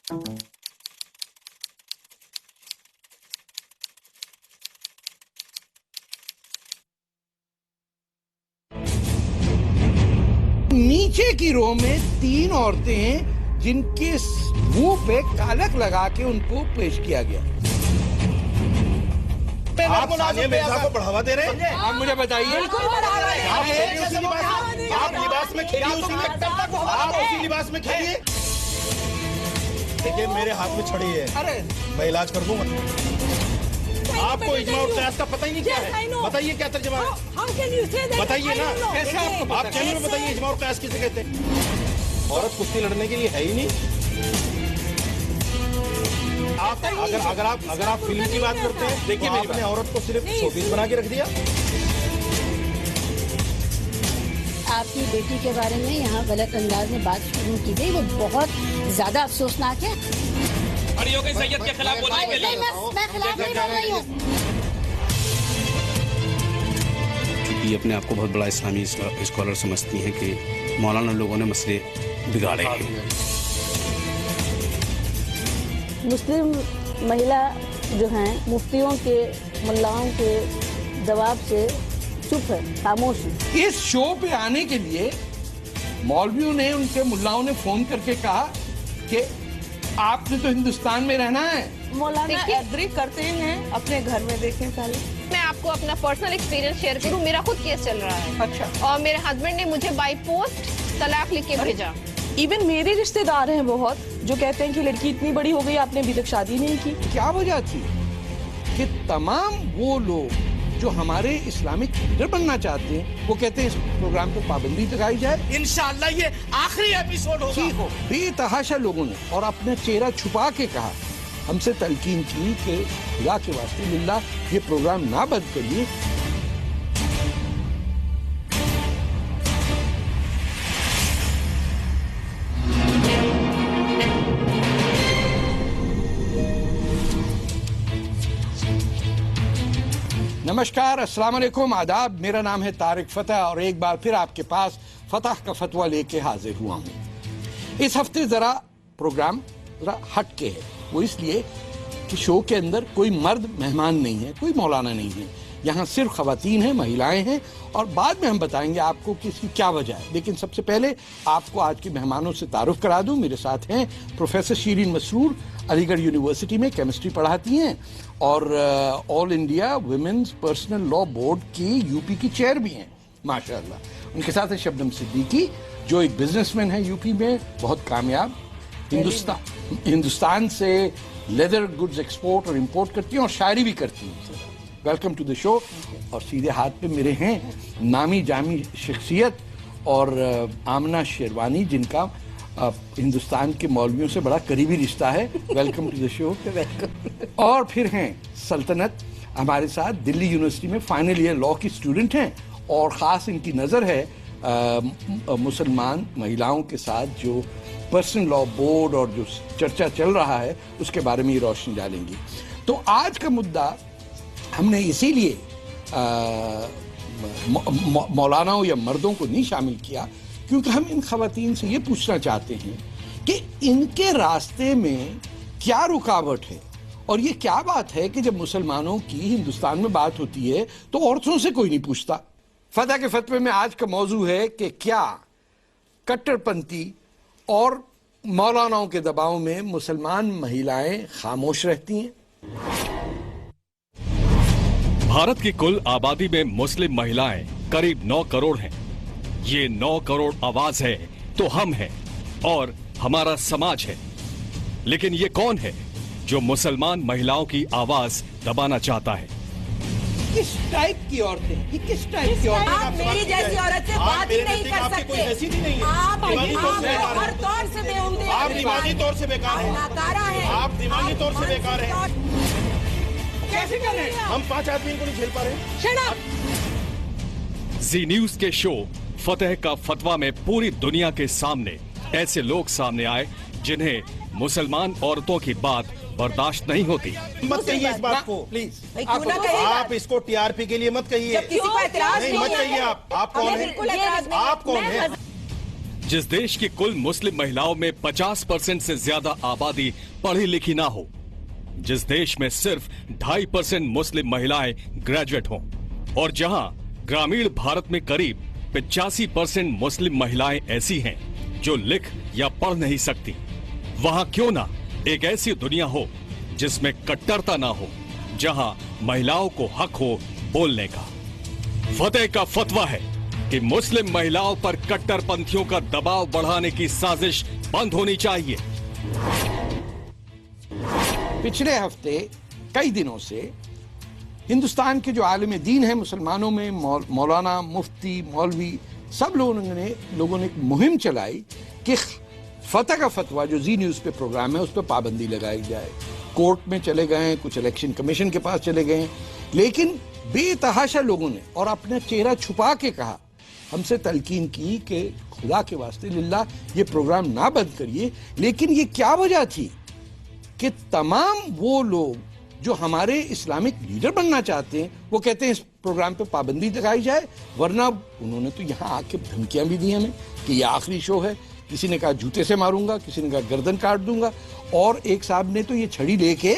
नीचे की रो में 3 औरतें हैं जिनके मुंह पे कालक लगा के उनको पेश किया गया। आप सानिया मिर्जा को बढ़ावा दे रहे हैं? आप मुझे बताइए, आप लिबास में खेलिए, आप उसी लिबास में खेलिए। देखिए मेरे हाथ में छड़ी है, अरे मैं इलाज कर दूंगा। आपको इजमा और क़यास का पता ही नहीं क्या है? बताइए क्या तर्जुमा है, बताइए ना। कैसे आपको आप चैनल में बताइए इजमा और क़यास किसे कहते हैं? औरत कुश्ती लड़ने के लिए है ही नहीं। आप अगर आप फिल्म की बात करते हैं, देखिए आपने औरत को सिर्फ शोपीस बना के रख दिया। आपकी बेटी के बारे में यहाँ गलत अंदाज में बात शुरू की गई, वो बहुत ज्यादा अफसोसनाक है। सैयद के खिलाफ बोलने के लिए मैं खिलाफ नहीं बोल रही हूँ। ये अपने आप को बहुत बड़ा इस्लामी स्कॉलर समझती हैं कि मौलाना लोगों ने मसले बिगाड़े हैं। मुस्लिम महिला जो हैं मुफ्तियों के, मुल्लाओं के जवाब से चुप है, खामोश है। इस शो पे आने के लिए मौलवियों ने, उनके मुल्लाओं ने फोन करके कहा कि आपने तो हिंदुस्तान में रहना है। मौलाना एग्री करते हैं, अपने घर में देखें पहले। मैं आपको अपना पर्सनल एक्सपीरियंस शेयर करूं, मेरा खुद केस चल रहा है। अच्छा। और मेरे हस्बैंड ने मुझे बाय पोस्ट तलाक लिख के भेजा। इवन मेरे रिश्तेदार हैं बहुत जो कहते हैं कि लड़की इतनी बड़ी हो गई, आपने अभी तक शादी नहीं की। क्या वजह थी कि तमाम वो लोग जो हमारे इस्लामिक लीडर बनना चाहते हैं, वो कहते हैं इस प्रोग्राम पर पाबंदी लगाई जाए। इंशाअल्लाह ये आखिरी एपिसोड होगा। बेतहाशा लोगों ने और अपना चेहरा छुपा के कहा, हमसे तलकीन की कि खुदा के वास्ते लिल्लाह ये प्रोग्राम ना बंद करिए। नमस्कार, अस्सलाम वालेकुम, आदाब। मेरा नाम है तारिक फतेह और एक बार फिर आपके पास फतह का फतवा लेके हाजिर हुआ हूँ। इस हफ्ते ज़रा प्रोग्राम ज़रा हटके है। वो इसलिए कि शो के अंदर कोई मर्द मेहमान नहीं है, कोई मौलाना नहीं है। यहाँ सिर्फ ख़वातीन हैं, महिलाएं हैं और बाद में हम बताएंगे आपको कि इसकी क्या वजह है। लेकिन सबसे पहले आपको आज के मेहमानों से तारुफ करा दूँ। मेरे साथ हैं प्रोफेसर शीरीन मसरूर, अलीगढ़ यूनिवर्सिटी में केमिस्ट्री पढ़ाती हैं और all India women's personal law board की यूपी की चेयर भी हैं माशाअल्लाह। उनके साथ है शबनम सिद्दीकी जो एक बिजनेसमैन है यूपी में, बहुत कामयाब, हिंदुस्तान से लेदर गुड्स एक्सपोर्ट और इंपोर्ट करती हैं और शायरी भी करती हैं। Welcome to the show. और सीधे हाथ पे मेरे हैं नामी जामी शख्सियत और आमना शेरवानी जिनका हिंदुस्तान के मौलवियों से बड़ा करीबी रिश्ता है। Welcome to the show. और फिर हैं सल्तनत हमारे साथ, दिल्ली यूनिवर्सिटी में फाइनल ईयर लॉ की स्टूडेंट हैं और ख़ास इनकी नज़र है मुसलमान महिलाओं के साथ जो पर्सनल लॉ बोर्ड और जो चर्चा चल रहा है उसके बारे में ये रोशनी डालेंगी। तो आज का मुद्दा हमने इसीलिए मौलानाओं या मर्दों को नहीं शामिल किया क्योंकि हम इन खवातीन से ये पूछना चाहते हैं कि इनके रास्ते में क्या रुकावट है और ये क्या बात है कि जब मुसलमानों की हिंदुस्तान में बात होती है तो औरतों से कोई नहीं पूछता। फतह के फतवे में आज का मौजू है कि क्या कट्टरपंथी और मौलानाओं के दबाव में मुसलमान महिलाएं खामोश रहती हैं। भारत की कुल आबादी में मुस्लिम महिलाएं करीब 9 करोड़ हैं। ये 9 करोड़ आवाज है तो हम हैं और हमारा समाज है। लेकिन ये कौन है जो मुसलमान महिलाओं की आवाज दबाना चाहता है? किस टाइप की औरतें? ये किस टाइप की औरतें? आप मेरी जैसी औरत से बात ही नहीं कर सकते। आप हर तौर से बेहुदे, आप दिमागी तौर से बेकार हैं, आप दिमागी तौर से बेकार हैं। कैसे कर रहे हैं? हम 5 आदमी को नहीं झेल पा रहे। जी न्यूज के शो फतेह का फतवा में पूरी दुनिया के सामने ऐसे लोग सामने आए जिन्हें मुसलमान औरतों की बात बर्दाश्त नहीं होती। मत कहिए इस बात को प्लीज। आप इसको टीआरपी के लिए मत कहिए। किसी को एतराज नहीं, मत कहिए। आप कौन है? आप कौन है? जिस देश की कुल मुस्लिम महिलाओं में 50% से ज्यादा आबादी पढ़ी लिखी ना हो, जिस देश में सिर्फ 2.5% मुस्लिम महिलाएं ग्रेजुएट हों, और जहां ग्रामीण भारत में करीब 85% मुस्लिम महिलाएं ऐसी हैं जो लिख या पढ़ नहीं सकती, वहां क्यों ना एक ऐसी दुनिया हो जिसमें कट्टरता ना हो, जहां महिलाओं को हक हो बोलने का। फतेह का फतवा है कि मुस्लिम महिलाओं पर कट्टरपंथियों का दबाव बढ़ाने की साजिश बंद होनी चाहिए। पिछले हफ्ते कई दिनों से हिंदुस्तान के जो आलिम दीन है मुसलमानों में, मौलाना, मुफ्ती, मौलवी, सब लोगों ने एक मुहिम चलाई कि फतह का फतवा जो जी न्यूज पे प्रोग्राम है उस पर पाबंदी लगाई जाए। कोर्ट में चले गए, कुछ इलेक्शन कमीशन के पास चले गए, लेकिन बेतहाशा लोगों ने और अपना चेहरा छुपा के कहा, हमसे तलकीन की कि खुदा के वास्ते लिल्लाह ये प्रोग्राम ना बंद करिए। लेकिन ये क्या वजह थी कि तमाम वो लोग जो हमारे इस्लामिक लीडर बनना चाहते हैं वो कहते हैं इस प्रोग्राम पे पाबंदी लगाई जाए, वरना उन्होंने तो यहाँ आके धमकियां भी दी हमें कि ये आखिरी शो है। किसी ने कहा जूते से मारूंगा, किसी ने कहा गर्दन काट दूंगा, और एक साहब ने तो ये छड़ी लेके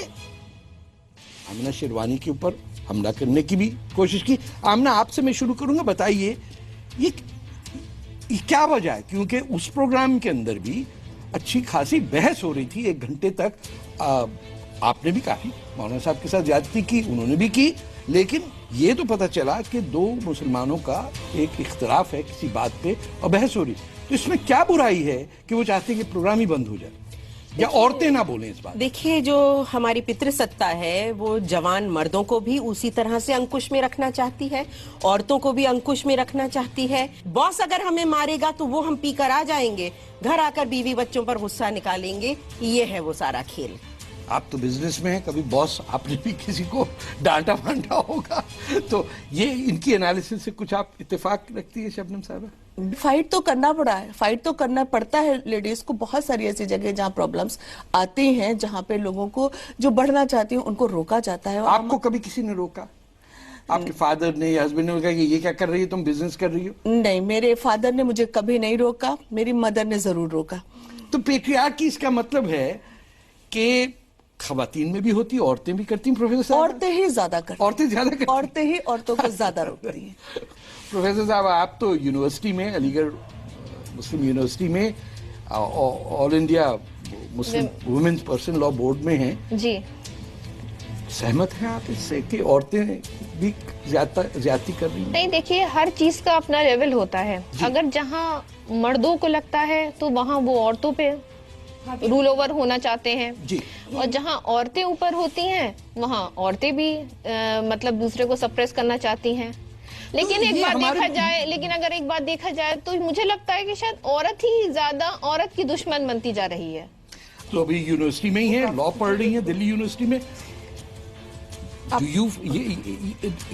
आमना शेरवानी के ऊपर हमला करने की भी कोशिश की। आमना, आपसे मैं शुरू करूंगा, बताइए ये क्या वजह है? क्योंकि उस प्रोग्राम के अंदर भी अच्छी खासी बहस हो रही थी, 1 घंटे तक। आपने भी काफी मौलाना साहब के साथ ज्यादती की, उन्होंने भी की, लेकिन ये तो पता चला कि 2 मुसलमानों का एक इख्तिलाफ है किसी बात पे और बहस हो रही। तो इसमें क्या बुराई है कि वो चाहते हैं कि प्रोग्राम ही बंद हो जाए या औरतें ना बोलें इस बात? देखिए, जो हमारी पितृसत्ता है वो जवान मर्दों को भी उसी तरह से अंकुश में रखना चाहती है, औरतों को भी अंकुश में रखना चाहती है। बॉस अगर हमें मारेगा तो वो हम पीकर आ जाएंगे, घर आकर बीवी बच्चों पर गुस्सा निकालेंगे। ये है वो सारा खेल। आप तो बिजनेस में हैं, कभी बॉस आपने भी किसी को डांटा वांटा होगा, तो ये इनकी एनालिसिस से कुछ आप इत्तेफाक रखती है शबनम साहब? फाइट तो करना पड़ा है, फाइट तो करना पड़ता है लेडीज को। बहुत सारी ऐसी जगह जहाँ प्रॉब्लम्स आते हैं, जहाँ पे लोगों को जो बढ़ना चाहती हैं उनको रोका जाता है। आपको कभी किसी ने रोका? आपके फादर ने या हस्बैंड ने कहा कि ये क्या कर रही है, तुम बिजनेस कर रही हो? नहीं, मेरे फादर ने मुझे कभी नहीं रोका, मेरी मदर ने जरूर रोका। तो पेट्रियार्की इसका मतलब है कि खवातीन में भी होती है, औरतें भी करती हैं प्रोफेसर साहब? औरतें ही ज्यादा करती हैं। औरतें ज्यादा करती हैं? औरतें ही औरतों को ज्यादा रोकती हैं। प्रोफेसर साहब, आप तो यूनिवर्सिटी में, अलीगढ़ मुस्लिम यूनिवर्सिटी में all India Muslim women's person law board में हैं जी। सहमत हैं आप इससे कि औरतें भी ज्यादती कर रही हैं? नहीं, देखिए, हर चीज का अपना लेवल होता है। अगर जहाँ मर्दों को लगता है तो वहाँ वो औरतों पे रूल ओवर होना चाहते हैं जी। और जहाँ औरतें ऊपर होती हैं वहाँ औरतें भी मतलब दूसरे को सप्रेस करना चाहती हैं। लेकिन अगर एक बात देखा जाए तो मुझे लगता है कि शायद औरत ही ज्यादा औरत की दुश्मन बनती जा रही है। तो अभी यूनिवर्सिटी में ही है, लॉ पढ़ रही है दिल्ली यूनिवर्सिटी में।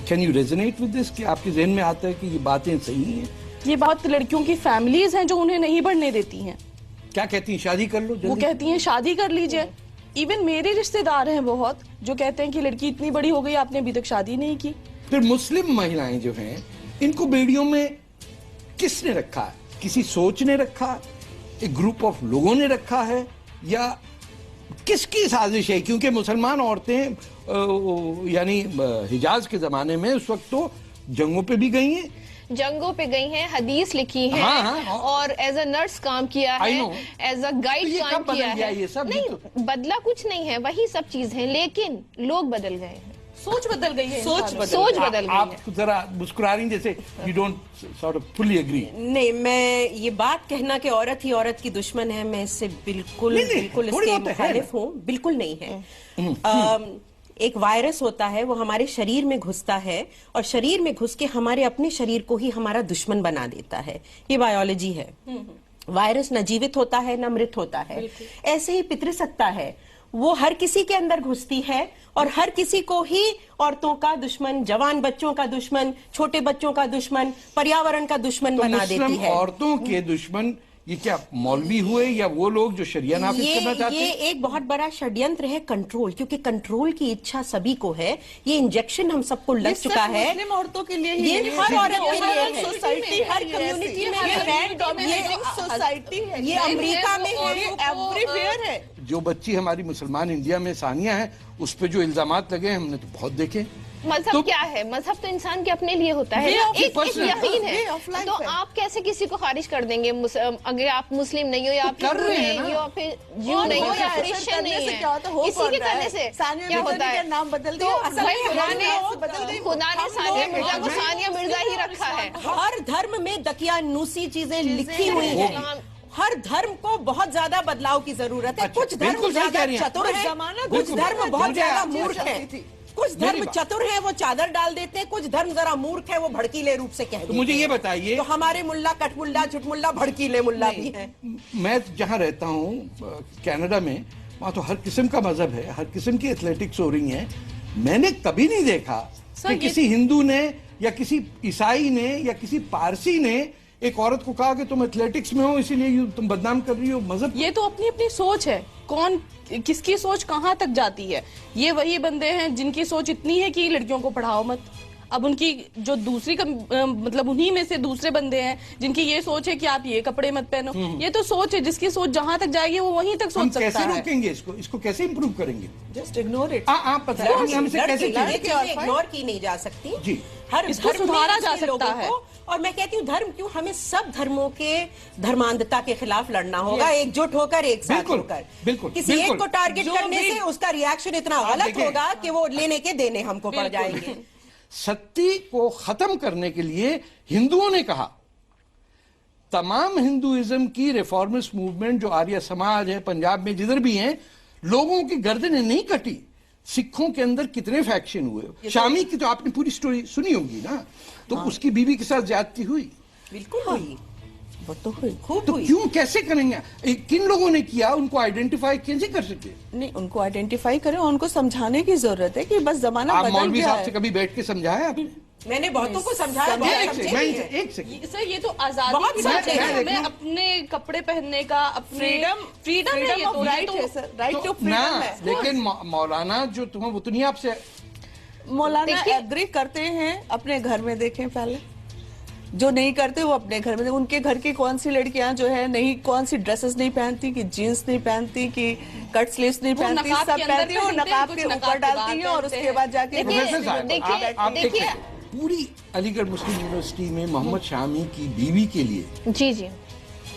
Can you resonate with this, कि आपके जहन में आता है कि ये बातें सही हैं? ये बहुत लड़कियों की फैमिलीज हैं जो उन्हें नहीं बढ़ने देती हैं। क्या कहती हैं, शादी कर लो जल्दी? वो कहती हैं शादी कर लीजिए। इवन मेरे रिश्तेदार हैं बहुत जो कहते हैं कि लड़की इतनी बड़ी हो गई, आपने अभी तक शादी नहीं की। फिर मुस्लिम महिलाएं जो हैं, इनको बेड़ियों में किसने रखा है? किसी सोच ने रखा, एक ग्रुप ऑफ लोगों ने रखा है, या किसकी साजिश है? क्योंकि मुसलमान औरतें यानी हिजाज के जमाने में उस वक्त तो जंगों पे भी गई हैं, हदीस लिखी है। हाँ। और एज अ नर्स काम किया है, एज अ गाइड काम किया है। ये सब नहीं, तो बदला कुछ नहीं है, वही सब चीज है, लेकिन लोग बदल गए हैं, सोच बदल गई है, सोच बदल गई है। आप जरा मुस्कुरा रही जैसे you don't sort of fully agree. नहीं, मैं ये बात कहना कि औरत ही औरत की दुश्मन है, मैं इससे बिल्कुल इसके मुखालिफ हूँ। बिल्कुल नहीं है। एक वायरस होता है, वो हमारे शरीर में घुसता है और शरीर में घुस के हमारे अपने शरीर को ही हमारा दुश्मन बना देता है। ये बायोलॉजी है। वायरस न जीवित होता है न मृत होता है। ऐसे ही पितृसत्ता है, वो हर किसी के अंदर घुसती है और हर किसी को ही औरतों का दुश्मन, जवान बच्चों का दुश्मन, छोटे बच्चों का दुश्मन, पर्यावरण का दुश्मन बना देती है। औरतों के दुश्मन ये क्या मौलवी हुए या वो लोग जो शरिया नाफिज करना चाहते ये हैं? एक बहुत बड़ा षड्यंत्र है कंट्रोल, क्योंकि कंट्रोल की इच्छा सभी को है। ये इंजेक्शन हम सबको लग चुका है। मुस्लिम औरतों के लिए ही ये नहीं है, हर औरत के लिए है। सोसाइटी, हर कम्युनिटी में सोसाइटी है, ये अमेरिका में है, एवरीवेयर है। जो बच्ची हमारी मुसलमान इंडिया में सानिया है, उस पे जो इल्जामात लगे हैं हमने तो बहुत देखे। मजहब क्या है? मजहब तो इंसान के अपने लिए होता है ना, एक यकीन है। तो आप कैसे किसी को खारिज कर देंगे अगर आप मुस्लिम नहीं हो या आप हिंदू नहीं हो या फिर ज्यू नहीं हो या क्रिश्चियन नहीं है? इसी के करने से क्या होता है? नाम बदल तो भाई खुदा ने सानिया मिर्जा को सानिया मिर्जा ही रखा है। हर धर्म में दकियानूसी चीजें लिखी हुई है। हर धर्म को बहुत ज्यादा बदलाव की जरूरत है। कुछ धर्म ज्यादा चतुर है, कुछ धर्म बहुत ज्यादा मूर्ख है। कुछ धर्म चतुर है, वो चादर डाल देते हैं। कुछ धर्म जरा मूर्ख है, वो भड़कीले रूप से कह देते हैं। मुझे ये बताइए, तो हमारे मुल्ला कटमुल्ला झुटमुल्ला भड़कीले मुल्ला भी है। मैं जहाँ रहता हूँ कनाडा में, वहाँ तो हर किस्म का मजहब है, हर किस्म की एथलेटिक्स हो रही हैं। मैंने कभी नहीं देखा कि किसी हिंदू ने या किसी ईसाई ने या किसी पारसी ने एक औरत को कहा कि तुम एथलेटिक्स में हो इसीलिए तुम बदनाम कर रही हो मजहब। ये तो अपनी अपनी सोच है, कौन किसकी सोच कहाँ तक जाती है। ये वही बंदे हैं जिनकी सोच इतनी है कि लड़कियों को पढ़ाओ मत। अब उनकी जो दूसरी मतलब उन्हीं में से दूसरे बंदे हैं जिनकी ये सोच है कि आप ये कपड़े मत पहनो। ये तो सोच है, जिसकी सोच जहां तक जाएगी वो वहीं तक सोच सकता है। कैसे रोकेंगे इसको कैसे इंप्रूव करेंगे? Just ignore it. आप बताइए हमसे कैसे इग्नोर की नहीं जा सकती जी। हर इसको सुधारा जा सकता है। और मैं कहती हूँ धर्म क्यों, हमें सब धर्मों के धर्मांधता के खिलाफ लड़ना होगा, एकजुट होकर, एक साथ होकर। बिल्कुल, किसी एक को टारगेट करने से उसका रिएक्शन इतना गलत होगा कि वो लेने के देने हमको पड़ जाएंगे। सत्ती को खत्म करने के लिए हिंदुओं ने कहा, तमाम हिंदुइज्म की रिफॉर्मिस्ट मूवमेंट जो आर्य समाज है पंजाब में जिधर भी हैं, लोगों की गर्दनें नहीं कटी। सिखों के अंदर कितने फैक्शन हुए। शामी की तो आपने पूरी स्टोरी सुनी होगी ना, तो उसकी बीवी के साथ ज्यादती हुई। बिल्कुल हुई, वो तो हुई, खूब तो हुई। क्यों, कैसे करेंगे? किन लोगों ने किया, उनको आइडेंटिफाई कैसे कर सके? नहीं, उनको आइडेंटिफाई करें, उनको समझाने की जरूरत है कि बस जमाना आप बदल मौलवी गया साहब है। से कभी बैठ के समझाया आपने? मैंने बहुतों को समझाया। एक सेकंड सर, ये तो आजादी बहुत की बात है, मैं हमें अपने कपड़े पहनने का, अपने फ्रीडम है, ये तो राइट है सर, राइट टू ना, फ्रीडम है। लेकिन मौलाना जो तुम्हें वो तो नहीं आपसे मौलाना एग्री करते हैं, अपने घर में देखें पहले। जो नहीं करते वो अपने घर में, उनके घर की कौन सी लड़कियां जो है नहीं, कौन सी ड्रेसेस नहीं पहनती, कि जीन्स नहीं पहनती, कि कट स्लीव्स नहीं पहनती, सब पहनती है, नकाब के ऊपर डालती हैं और उसके बाद जाके। प्रोफेसर साहब, आप देखिए, पूरी अलीगढ़ मुस्लिम यूनिवर्सिटी में मोहम्मद शामी की बीवी के लिए जी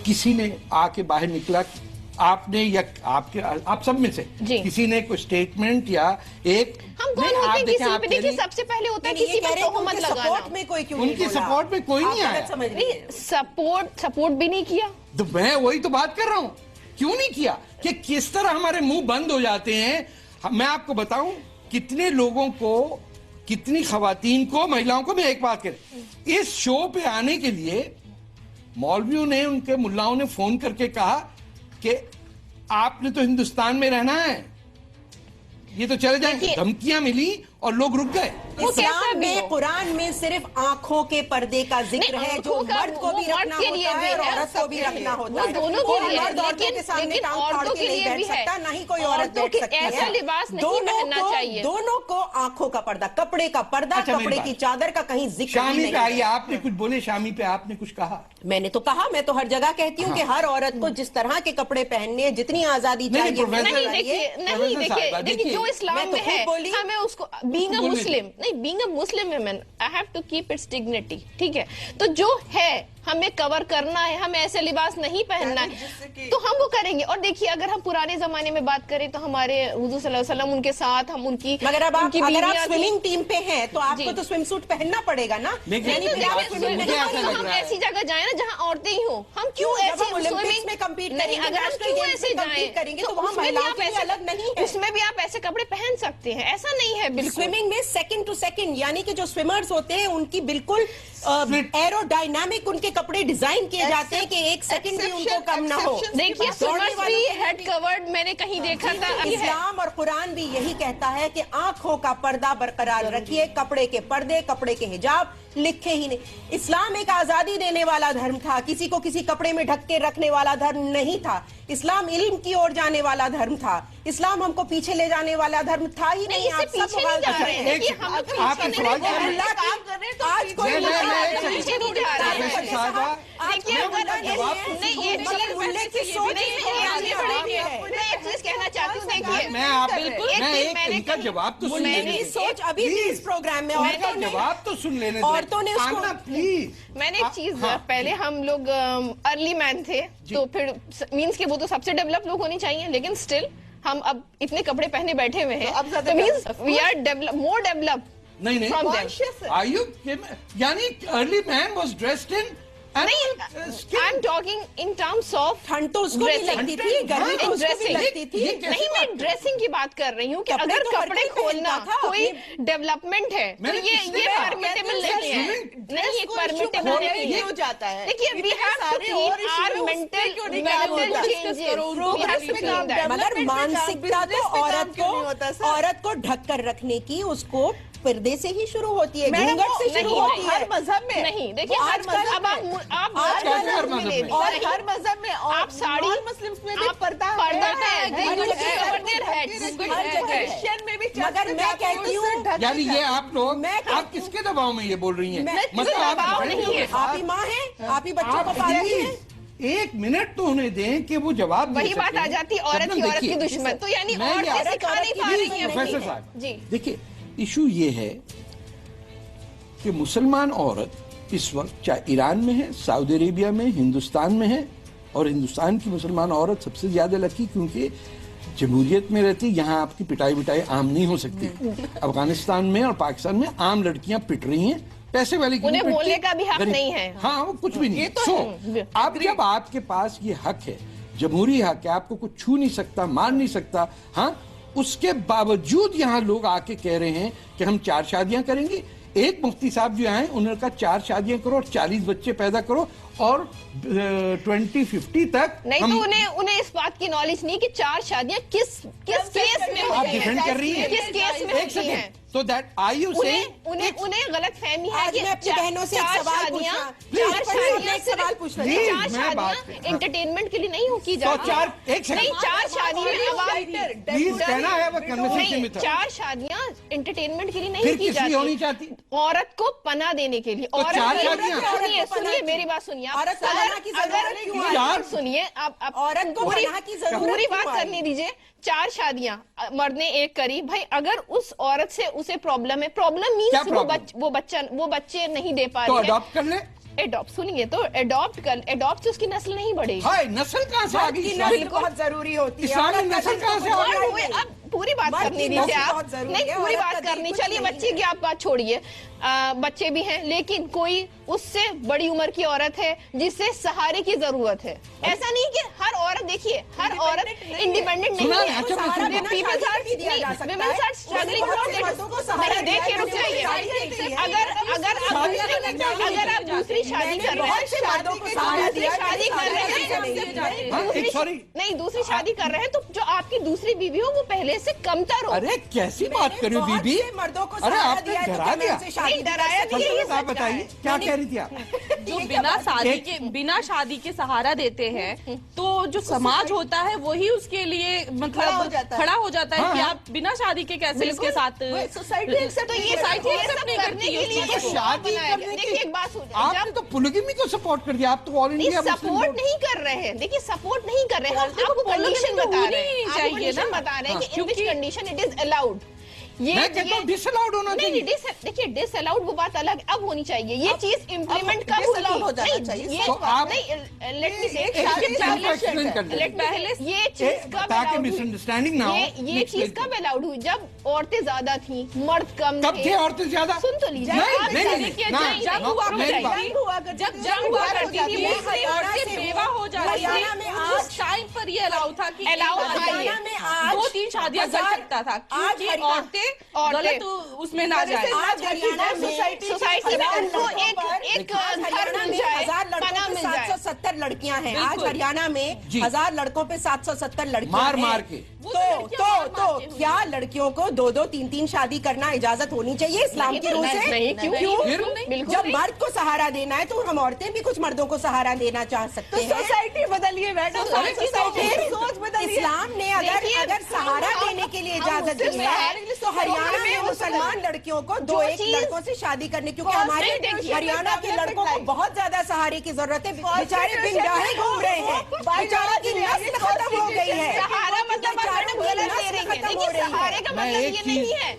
किसी ने आके बाहर निकला, आपने या आप सब में से किसी ने कोई स्टेटमेंट या एक, हम कौन होते हैं किसी पे? देखिए, सबसे पहले होता है किसी पे तोहमत लगाना। सपोर्ट में कोई क्यों उनकी सपोर्ट में कोई नहीं आया। सपोर्ट भी नहीं किया। तो मैं वही तो बात कर रहा हूँ, क्यों नहीं किया, कि किस तरह हमारे मुंह बंद हो जाते हैं। मैं आपको बताऊं कितने लोगों को, कितनी खवातीन को, महिलाओं को, मैं एक बात करें, इस शो पे आने के लिए मौलवियों ने, उनके मुल्लाओं ने फोन करके कहा कि आपने तो हिंदुस्तान में रहना है, ये तो चले जाएंगे। धमकियां मिली और लोग रुक गए। इस्लाम में, कुरान में सिर्फ आंखों के पर्दे का जिक्र है, जो मर्द को भी रखना होता है और औरत को भी रखना होता है। दोनों के लिए, मर्द औरतों के सामने टांग फाड़ के नहीं बैठ सकता, ना ही कोई औरत बैठ सकती है। ऐसा लिबास नहीं पहनना चाहिए। दोनों को आंखों का पर्दा, कपड़े का पर्दा, कपड़े की चादर का कहीं जिक्र शामी नहीं। पे आइए, आपने कुछ बोले, शामी पे आपने कुछ कहा। मैंने तो कहा, मैं तो हर जगह कहती हूँ कि हर औरत को जिस तरह के कपड़े पहनने, जितनी आजादी चाहिए। देखिए, जो इस्लाम में है, हमें उसको बीइंग अ मुस्लिम नहीं, being a Muslim woman I have to keep its dignity. ठीक है, तो जो है हमें कवर करना है, हमें ऐसे लिबास नहीं पहनना है, तो हम वो करेंगे। और देखिए, अगर हम पुराने जमाने में बात करें तो हमारे हुजूर सल्लल्लाहु अलैहि वसल्लम, उनके साथ हम उनकी, मगर अब आप स्विमिंग टीम पे हैं तो आपको तो स्विम सूट पहनना पड़ेगा ना। हम ऐसी जगह जाए ना जहाँ औरतें ही हो, हम क्यों ऐसे ओलंपिक्स में कम्पीट नहीं, अगर हम क्यों ऐसे जाएं तो उसमें भी आप ऐसे कपड़े पहन सकते हैं, ऐसा नहीं है। बिल्कुल, स्विमिंग में सेकंड टू सेकंड, यानी कि जो स्विमर्स होते हैं उनकी बिल्कुल एरोडायनामिक उनके कपड़े डिजाइन किए जाते हैं कि एक सेकंड भी उनको कम ना हो। देखिए हेड कवर्ड मैंने कहीं देखा था। इस्लाम और कुरान भी यही कहता है कि आंखों का पर्दा बरकरार रखिए, कपड़े के पर्दे, कपड़े के हिजाब लिखे ही नहीं। इस्लाम एक आजादी देने वाला धर्म था, किसी को किसी कपड़े में ढक के रखने वाला धर्म नहीं था। इस्लाम इल्म की ओर जाने वाला धर्म था। इस्लाम हमको पीछे ले जाने वाला धर्म था ही नहीं। आप सब सवाल कर रहे हैं। आज कोई कहना चाहती हूँ, देखिए मैं इनका जवाब तो सुन लेने सोच अभी भी इस प्रोग्राम में जवाब तो सुन लेने औरतों ने उसको प्लीज। मैंने एक चीज पहले हम लोग अर्ली मैन थे तो फिर मींस के वो तो सबसे डेवलप लोग होने चाहिए, लेकिन स्टिल हम अब इतने कपड़े पहने बैठे हुए हैं तो means we are more develop. नहीं यानी early man was dressed in I am talking in terms of ठंड तो उसको भी लगती थी, गर्मी तो उसको भी लगती थी। नहीं, मैं ड्रेसिंग की बात कर रही हूँ कि अगर कपड़े खोलना कोई डेवलपमेंट है तो ये परमिटेबल नहीं है। नहीं, एक परमिटेबल नहीं हो जाता है। देखिए we have to keep our mental changes, मगर मानसिकता तो औरत को ढक कर रखने की उसको पर्दे से ही शुरू होती है, घूंघट से शुरू होती है। हर मजहब में नहीं। देखिए आजकल अब आप हर मजहब में आप साड़ी मुस्लिम्स में भी पर्दा है, क्रिश्चियन में भी। मगर मैं कहती हूँ यानी ये आप लोग आप किसके दबाव में ये बोल रही हैं? मतलब आप ही माँ हैं, आप ही बच्चों को पालती हैं। एक मिनट तो उन्हें दें कि वो जवाब वही बात आ जाती है, औरत ही औरत की दुश्मन। तो यानी औरतें सिखा नहीं पा रही हैं। प्रोफेसर साहब जी देखिए, इशू ये है कि मुसलमान औरत इस वक्त चाहे ईरान में है, सऊदी अरेबिया में, हिंदुस्तान में है, और हिंदुस्तान की मुसलमान औरत सबसे ज्यादा लकी क्योंकि जमहूरियत में रहती, यहाँ आपकी पिटाई आम नहीं हो सकती। अफगानिस्तान में और पाकिस्तान में आम लड़कियां पिट रही हैं, पैसे वाली उन्हें बोलने का भी हक नहीं है। हाँ, वो कुछ भी नहीं। अब जब आपके पास ये हक है, जमहूरी हक है, आपको कुछ छू नहीं सकता, मार नहीं सकता, हाँ, उसके बावजूद यहाँ लोग आके कह रहे हैं कि हम 4 शादियां करेंगे। एक मुफ्ती साहब जो आए उन्होंने कहा 4 शादियां करो और 40 बच्चे पैदा करो और 2050 तक नहीं। तो उन्हें इस बात की नॉलेज नहीं कि 4 शादियां किस केस में आप डिफेंड कर रही हैं, किस केस में होती हैं। So that are you saying? उन्हें गलत फहमी है कि मैं अपनी बहनों से एक सवाल पूछना चार शादियां एंटरटेनमेंट के लिए नहीं हो की जाती। 4 शादियां प्लीज कहना है वो कन्वर्सेशन में था। 4 शादियां एंटरटेनमेंट के लिए नहीं की जाती, होनी चाहती औरत को पना देने के लिए। सुनिए मेरी बात सुनिए, सुनिए आप औरत को पूरी बात करने दीजिए। 4 शादियां मर्द ने एक करी, भाई अगर उस औरत से उसे प्रॉब्लम है, प्रॉब्लम मीन्स वो बच्चे नहीं दे पा रही है, अडॉप्ट कर ले। एडॉप्ट सुनिए तो एडॉप्ट से उसकी नस्ल नहीं बढ़ेगी। हाय, नस्ल कहाँ से आ गई? नस्ल बहुत जरूरी होती है। इस्लाम में नस्ल कहाँ से आ गई? अब पूरी बात करनी दीजिए आप। नहीं, पूरी बात करनी। चलिए बच्चे की आप बात छोड़िए, बच्चे भी हैं, लेकिन कोई उससे बड़ी उम्र की औरत है जिससे सहारे की जरूरत है। ऐसा नहीं कि हर औरत, देखिए हर औरत इंडिपेंडेंट नहीं है। देखिए रुक जाइए, अगर आप दूसरी शादी कर रहे हैं, दूसरी शादी कर रहे हैं तो जो आपकी दूसरी बीवी हो वो पहले से कमतर हो। अरे कैसी बात करो बीबी, मर्दों को अरे आपने डरा दिया। डराया नहीं, आप बताइए क्या कह रही थी आप? जो बिना शादी के सहारा देते हैं तो जो समाज होता है वही उसके लिए मतलब खड़ा हो जाता है कि आप बिना शादी के कैसे इसके साथ सोसाइटी एक्सेप्ट नहीं करती है। शादी देखिए एक बात, आपने तो पोलिगमी को सपोर्ट कर दिया, आप तो ऑल इंडिया सपोर्ट नहीं कर रहे हैं। देखिए सपोर्ट नहीं कर रहे हैं, आपको कंडीशन बता रहे हैं कि in which condition it is allowed. मैं कहता हूं डिसअलाउड होना चाहिए। देखिए डिसअलाउड वो बात अलग, अब होनी चाहिए ये चीज इम्प्लीमेंट कब होगी? हो जाना चाहिए। तो आप लेट मी से पहले ये चीज कब मिसअंडरस्टैंडिंग ना हो, ये चीज कब अलाउड हुई? जब औरतें ज्यादा थी, मर्द कम कब थे औरतें ज्यादा? सुन तो लीजिए, जब जंग हुआ करती थी औरतें बेवा हो जाती थी, उस टाइम पर ये अलाउ था कि 2-3 शादियां कर सकता था, क्योंकि औरतें गलत उसमें ना जाए। आज हरियाणा में सोसाइटी में उनको एक हरियाणा में 1000 लड़कों पे 770 लड़कियां हैं। आज हरियाणा में 1000 लड़कों पे 770 लड़कियां हैं। मार के तो क्या लड़कियों को 2-2, 3-3 शादी करना इजाजत होनी चाहिए इस्लाम के रूल से? क्यों? जब मर्द को सहारा देना है तो हम औरतें भी कुछ मर्दों को सहारा देना चाह सकते हैं। सोसाइटी बदलिए मैडम, सोच बदलिए। इस्लाम ने अगर सहारा देने के लिए इजाजत दी है तो हरियाणा में मुसलमान लड़कियों को 2-1 लड़कों से शादी करने, क्योंकि हमारे हरियाणा के लड़कों को बहुत ज्यादा सहारे की जरूरत है। बेचारे बिंदाहे घूम रहे हैं, बेचारों की नस्ल खत्म हो गई है। सहारा मतलब सहारे का मतलब ये नहीं है।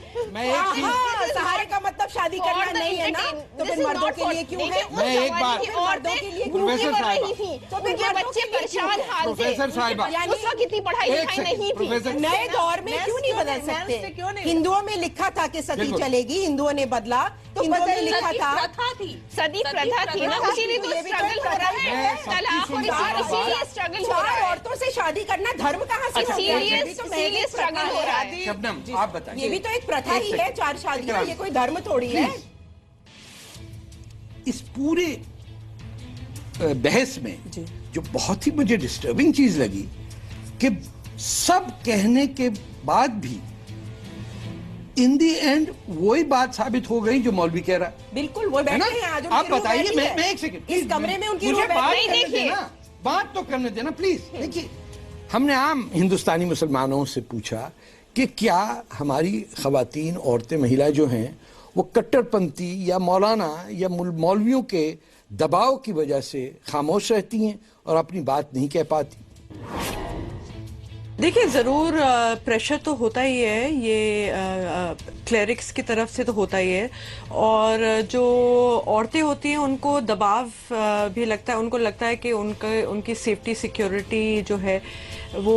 सहारे का मतलब शादी करना नहीं है ना, तो फिर मर्दों के लिए क्यों है? मैं एक बात मर्दों के लिए प्रोफेसर साहिबा, तो फिर बच्चे परेशान हाल थे। प्रोफेसर साहिबा, उस वक्त इतनी पढ़ाई लिखाई नहीं थी। नए दौर में क्यों नहीं बदल सकते? हिंदुओं में लिखा था कि सती चलेगी, हिंदुओं ने बदला। हिंदुओं में लिखा था सदी प्रथा थी ना, इसीलिए तो स्ट्रगल हो रहा है। तलाक और इसीलिए स्ट्रगल हो रहा है। औरतों से शादी करना धर्म कहाँ से? इसीलिए स्ट्रगल हो रहा है। शबनम आप बताइए। ये भी तो एक प्रथा ही है, 4 शादियां, ये कोई धर्म थोड़ी है। इस पूरे बहस में जो बहुत ही मुझे डिस्टर्बिंग चीज लगी कि सब कहने के बाद भी इन दी एंड वही बात साबित हो गई जो मौलवी कह रहा है। बिल्कुल वो बैठे हैं आज। आप बताइए, मैं एक सेकंड, इस कमरे में उनकी मुझे बात करने देखिए। देना, बात तो करने देना प्लीज। देखिए, हमने आम हिंदुस्तानी मुसलमानों से पूछा कि क्या हमारी खवातीन, औरतें, महिलाएं जो हैं वो कट्टरपंथी या मौलाना या मौलवियों के दबाव की वजह से खामोश रहती हैं और अपनी बात नहीं कह पाती? देखिए, ज़रूर प्रेशर तो होता ही है, ये क्लेरिक्स की तरफ से तो होता ही है। और जो औरतें होती हैं उनको दबाव भी लगता है, उनको लगता है कि उनकी सेफ्टी सिक्योरिटी जो है वो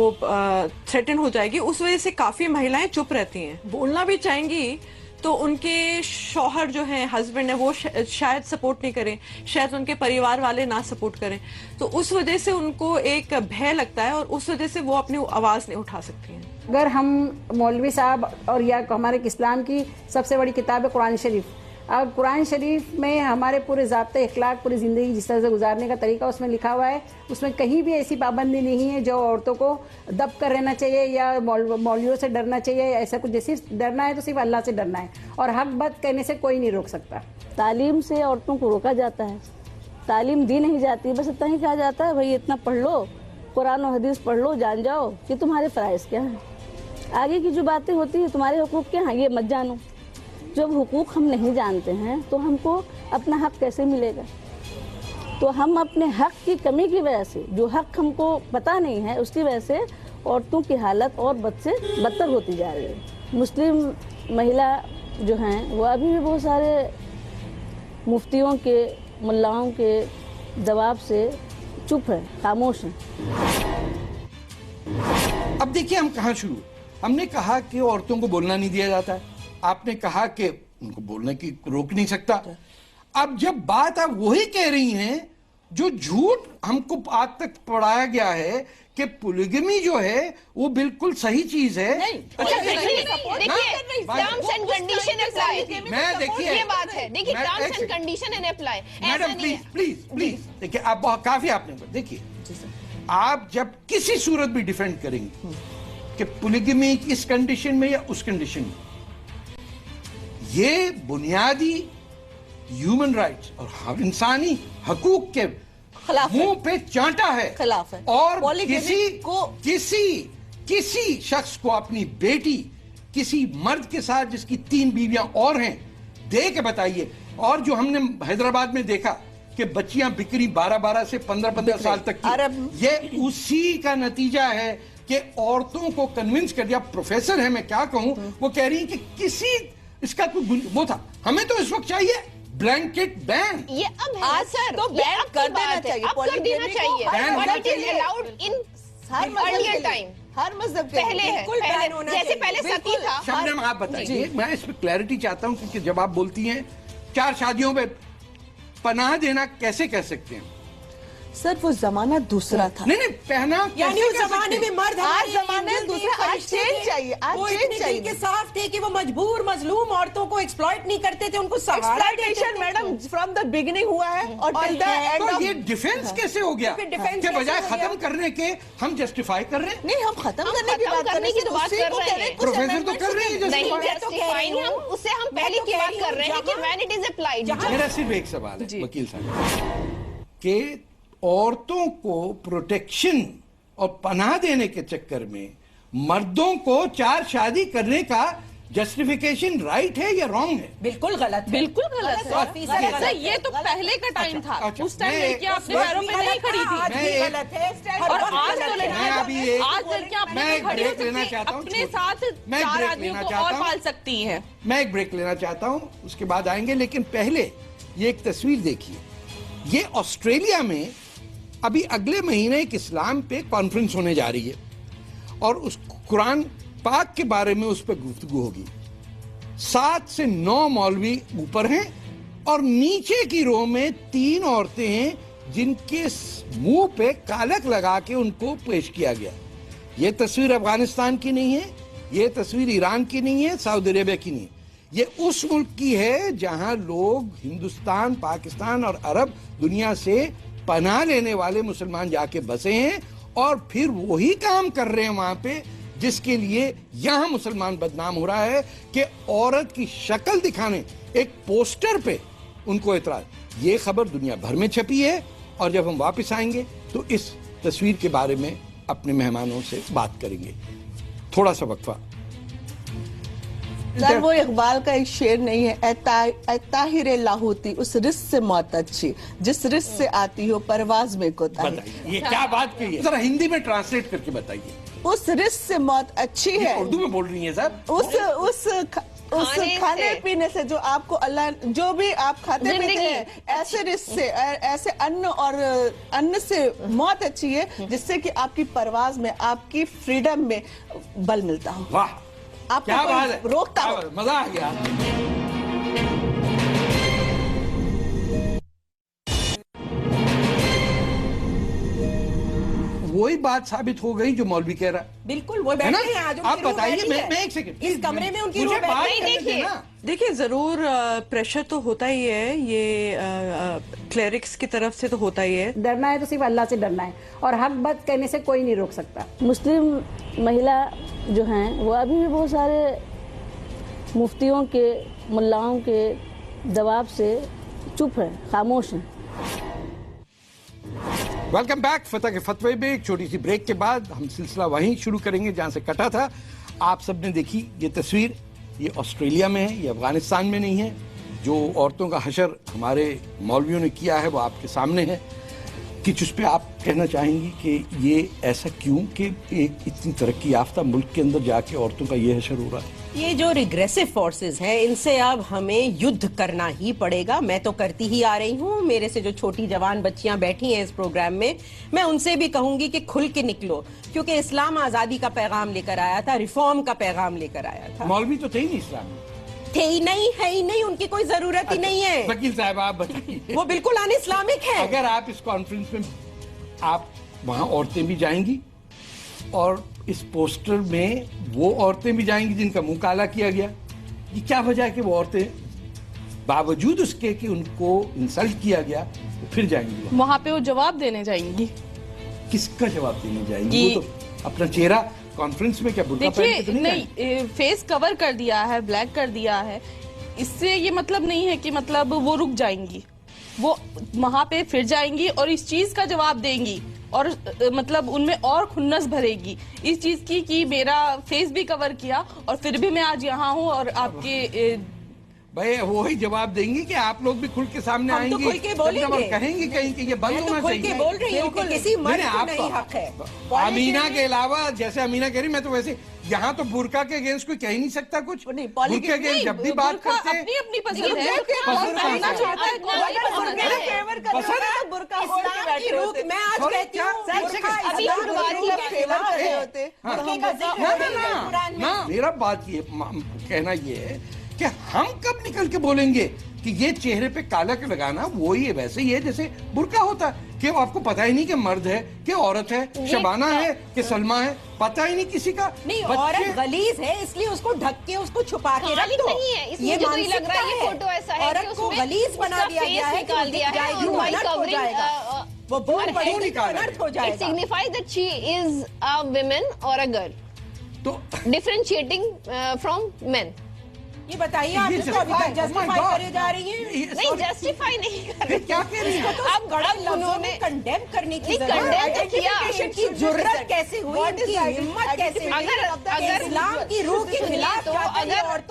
थ्रेटन हो जाएगी। उस वजह से काफ़ी महिलाएं चुप रहती हैं, बोलना भी चाहेंगी तो उनके शौहर जो हैं, हस्बैंड है, वो शायद सपोर्ट नहीं करें, शायद उनके परिवार वाले ना सपोर्ट करें, तो उस वजह से उनको एक भय लगता है और उस वजह से वो अपनी आवाज़ नहीं उठा सकती हैं। अगर हम मौलवी साहब और या हमारे इस्लाम की सबसे बड़ी किताब है कुरान शरीफ, अब कुरान शरीफ में हमारे पूरे ज़ाब्ते अखलाक, पूरी ज़िंदगी जिस तरह से गुजारने का तरीका उसमें लिखा हुआ है, उसमें कहीं भी ऐसी पाबंदी नहीं है जो औरतों को दब कर रहना चाहिए या मौलवियों से डरना चाहिए, ऐसा कुछ। जैसे डरना है तो सिर्फ अल्लाह से डरना है, और हक बात कहने से कोई नहीं रोक सकता। तालीम से औरतों को रोका जाता है, तालीम दी नहीं जाती, बस इतना ही कहा जाता है भाई इतना पढ़ लो, कुरान और हदीस पढ़ लो, जान जाओ कि तुम्हारे फ़राइज़ क्या हैं, आगे की जो बातें होती हैं तुम्हारे हुकूक क्या हैं ये मत जानो। जब हुकूक हम नहीं जानते हैं तो हमको अपना हक कैसे मिलेगा? तो हम अपने हक की कमी की वजह से, जो हक हमको पता नहीं है उसकी वजह से औरतों की हालत और बद से बदतर होती जा रही है। मुस्लिम महिला जो हैं वो अभी भी बहुत सारे मुफ्तियों के, मुल्लाओं के दबाव से चुप है, खामोश हैं। अब देखिए हम कहाँ शुरू, हमने कहा कि औरतों को बोलना नहीं दिया जाता है, आपने कहा कि उनको बोलने की रोक नहीं सकता। अब जब बात आप वही कह रही हैं जो झूठ हमको आज तक पढ़ाया गया है कि पोलिगमी जो है वो बिल्कुल सही चीज है। मैडम प्लीज देखिए, आप काफी आपने देखिए, आप जब किसी सूरत भी डिफेंड करेंगे कि पोलिगमी इस कंडीशन में या उस कंडीशन में, ये बुनियादी ह्यूमन राइट्स और इंसानी हकूक के मुंह पे चांटा है, खिलाफ है। और किसी शख्स को अपनी बेटी किसी मर्द के साथ जिसकी 3 बीवियां और हैं दे के बताइए। और जो हमने हैदराबाद में देखा कि बच्चियां बिक्री 12-12 से 15-15 साल तक की, ये उसी का नतीजा है कि औरतों को कन्विंस कर दिया। प्रोफेसर है, मैं क्या कहूं, वो कह रही है कि किसी इसका कोई वो था, हमें तो इस वक्त चाहिए ब्लैंकेट बैन। ये अब है आज सर, तो बैन कर देना चाहिए, अब कर देना चाहिए, but it is allowed in earlier time, हर मजहब के पहले है, जैसे पहले सती था। शबनम आप बताइए, मैं इस पे क्लैरिटी चाहता हूं क्योंकि जब आप बोलती हैं 4 शादियों में पनाह देना कैसे कह सकते हैं? सर वो जमाना दूसरा था। नहीं पहना, यानी उस जमाने में मर्द, आज जमाने दूसरा, देश चाहिए, वो इतने दिल के साफ थे कि वो मजबूर मजलूम औरतों को एक्सप्लॉइट नहीं करते थे, उनको exploitation madam from the beginning हुआ है और टिल द एंड ऑफ ये डिफेंस कैसे हो गया के बजाय खत्म करने के हम जस्टिफाई कर रहे हैं? नहीं, हम खत्म करने की बात कर रहे हैं, प्रोफेसर तो कर रहे हैं हम उससे हम पहले की बात कर रहे हैं कि व्हेन इट इज अप्लाइड। मेरा सिर्फ एक सवाल है वकील साहब कि औरतों को प्रोटेक्शन और पनाह देने के चक्कर में मर्दों को 4 शादी करने का जस्टिफिकेशन राइट है या रॉन्ग है? बिल्कुल गलत है, बिल्कुल गलत है। ये तो पहले का टाइम था, उस टाइम लड़कियां अपने पैरों पे नहीं खड़ी थी। गलत है और आज तो लड़कियां मैं एक ब्रेक लेना चाहता हूँ, अपने साथ 4 आदमियों को और पाल सकती हैं। मैं एक ब्रेक लेना चाहता हूँ, उसके बाद आएंगे, लेकिन पहले ये एक तस्वीर देखिए। ये ऑस्ट्रेलिया में अभी अगले महीने एक इस्लाम पे कॉन्फ्रेंस होने जा रही है और उस कुरान पाक के बारे में उस पर गुफ्तगू होगी। 7 से 9 मौलवी ऊपर हैं और नीचे की रो में 3 औरतें हैं जिनके मुंह पे कालक लगा के उनको पेश किया गया। ये तस्वीर अफगानिस्तान की नहीं है, ये तस्वीर ईरान की नहीं है, सऊदी अरेबिया की नहीं है, ये उस मुल्क की है जहां लोग हिंदुस्तान, पाकिस्तान और अरब दुनिया से पनाह लेने वाले मुसलमान जाके बसे हैं और फिर वही काम कर रहे हैं वहां पे जिसके लिए यहां मुसलमान बदनाम हो रहा है कि औरत की शक्ल दिखाने एक पोस्टर पे उनको एतराज। ये खबर दुनिया भर में छपी है और जब हम वापस आएंगे तो इस तस्वीर के बारे में अपने मेहमानों से बात करेंगे। थोड़ा सा वक्फा। सर, वो इकबाल का एक शेर नहीं है, ताहिर लाहौती, उस रिस्क से मौत अच्छी जिस रिस्क से आती हो परवाज में कोताही। ये क्या बात कही है? जरा हिंदी में ट्रांसलेट करके बताइए। उस रिस्क से मौत अच्छी है। उर्दू में बोल रही है सर। उस खाने पीने से जो आपको अल्लाह, जो भी आप खाते पीते हैं, ऐसे रिस्क से, ऐसे अन्न से मौत अच्छी है जिससे कि आपकी परवाज में, आपकी फ्रीडम में बल मिलता हो। वाह, आपको क्या बात है, रोकता हो। मजा आ गया। वही बात साबित हो गई जो मौलवी कह रहा है। बिल्कुल, वो बैठे हैं आज। आप बताइए, मैं एक सेकंड, इस कमरे में उनकी रूह बैठी है। देखिए, जरूर प्रेशर तो होता ही है, ये क्लेरिक्स की तरफ से तो होता ही है। डरना है तो सिर्फ अल्लाह से डरना है और हक बात कहने से कोई नहीं रोक सकता। मुस्लिम महिला जो हैं वो अभी भी बहुत सारे मुफ्तियों के, मुल्लाओं के दबाव से चुप है, खामोश हैं। Welcome back. फतह के फतवे में एक छोटी सी ब्रेक के बाद हम सिलसिला वहीं शुरू करेंगे जहां से कटा था। आप सबने देखी ये तस्वीर, ये ऑस्ट्रेलिया में है, ये अफगानिस्तान में नहीं है। जो औरतों का हशर हमारे मौलवियों ने किया है वो आपके सामने है। कुछ उस पर आप कहना चाहेंगी कि ये ऐसा क्यों कि एक इतनी तरक्की याफ्ता मुल्क के अंदर जाके औरतों का ये हशर हो रहा है? ये जो रिग्रेसिव फोर्सेस हैं, इनसे अब हमें युद्ध करना ही पड़ेगा। मैं तो करती ही आ रही हूँ। मेरे से जो छोटी जवान बच्चियां बैठी हैं इस प्रोग्राम में, मैं उनसे भी कहूंगी कि खुल के निकलो, क्योंकि इस्लाम आजादी का पैगाम लेकर आया था, रिफॉर्म का पैगाम लेकर आया था। मौलवी तो थे ही नहीं इस्लाम में, थे ही नहीं, है ही नहीं, उनकी कोई जरूरत ही नहीं है। वकील साहब आप बताइए। वो बिल्कुल अन इस्लामिक है। अगर आप इस कॉन्फ्रेंस में, आप वहां औरतें भी जाएंगी और इस पोस्टर में वो औरतें भी जाएंगी जिनका मुंह काला किया गया, ये क्या वजह है कि वो औरतें बावजूद उसके कि उनको इंसल्ट किया गया फिर जाएंगी वहां पे? वो जवाब देने जाएंगी। किसका जवाब देने जाएंगी? वो तो अपना चेहरा कॉन्फ्रेंस में क्या बुर्का पहन के तो नहीं, फेस कवर कर दिया है, ब्लैक कर दिया है। इससे ये मतलब नहीं है कि मतलब वो रुक जाएंगी, वो वहां पे फिर जाएंगी और इस चीज का जवाब देंगी और मतलब उनमें और खुन्नस भरेगी इस चीज की कि मेरा फेस भी कवर किया और फिर भी मैं आज यहाँ हूँ और आपके भाई वो ही जवाब देंगी कि आप लोग भी खुल के सामने आएंगे, तो खुल के बोलेंगे, कहेंगे कहीं कि ये बंद होना चाहिए। खुल के बोल रही हूँ कि किसी मर्द को नहीं हक है। अमीना के अलावा, जैसे अमीना कह रही, मैं तो वैसे यहाँ तो बुर्का के अगेंस्ट कोई कह ही नहीं सकता कुछ। बुर्का के अगेंस्ट जब भी बात करते हैं, अपनी पसंद है। मैं आज कहती हूँ, मेरा बात ये कहना ये है कि हम कब निकल के बोलेंगे कि ये चेहरे पे काला के लगाना वो ही है, वैसे ही है जैसे बुर्का होता है कि आपको पता ही नहीं कि मर्द है कि औरत है, शबाना है कि सलमा है, पता ही नहीं किसी का। नहीं, औरत गलीज है इसलिए उसको ढक के उसको छुपा के रख दो। नहीं है, इसलिए मुझे तो ये लग रहा है ये फोटो ऐसा है औरत को गलीज बना दिया गया है, निकाल दिया है और वाइट कवरिंग वो बहुत बड़ी अनर्थ हो जाएगा। It signifies that she is a woman और अ गर्ल, तो डिफरेंशिएटिंग फ्रॉम मेन। ये बताइए आप इसको अभी तक जस्टिफाई करे जा रही हैं? नहीं, जस्टिफाई नहीं कर रही। क्या कह रही है? आप गड़ा लफ्जों में कंडेम करने की की जुर्रत कैसे हुई, इनकी हिम्मत कैसे हुई? अगर इस्लाम की रूह के खिलाफ तो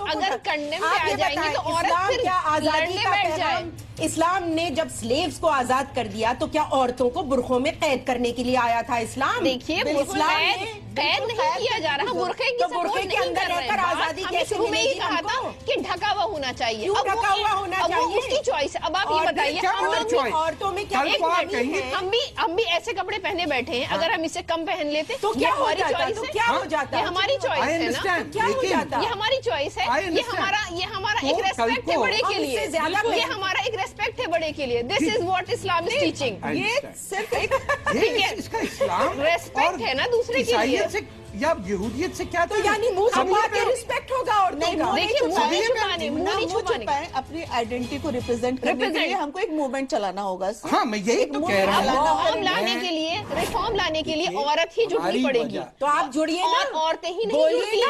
अगर कंडेम पे आ जाएंगी तो औरत फिर लड़ने बैठ जाए। इस्लाम ने जब स्लेव्स को आजाद कर दिया तो क्या औरतों को बुरखों में कैद करने के लिए आया था इस्लाम? देखिए, कैद नहीं किया जा रहा, बुरखे की बुरखे के अंदर रहकर आजादी कैसे मिलेगी? कहा था कि ढका हुआ होना चाहिए। क्यों ढका हुआ होना चाहिए? उसकी चॉइस है। अब आप ये बताइए, औरतों में क्या हम भी ऐसे कपड़े पहने बैठे हैं, अगर हम इससे कम पहन लेते तो क्या हो जाता? तो क्या हो जाता? ये हमारी चॉइस है ना, क्या हो जाता? ये हमारी चॉइस है, ये हमारा एक रेस्पेक्ट है बड़े के लिए, ये हमारा एक रेस्पेक्ट है बड़े के लिए। This is what Islam is teaching. ये सिर्फ एक इसका इस्लाम रेस्पेक्ट है ना दूसरे के लिए, या यहूदियत से क्या? तो यानी मुंह छुपा के रिस्पेक्ट होगा और नहीं देखिए, मुंह छुपाने अपनी आइडेंटिटी को रिप्रेजेंट करने के लिए हमको एक मूवमेंट चलाना होगा। हाँ, मैं यही तो कह रहा हूँ। रिफॉर्म लाने के लिए औरत ही जुड़नी पड़ेगी। तो आप जुड़िए ना, औरतें ही नहीं जुड़ती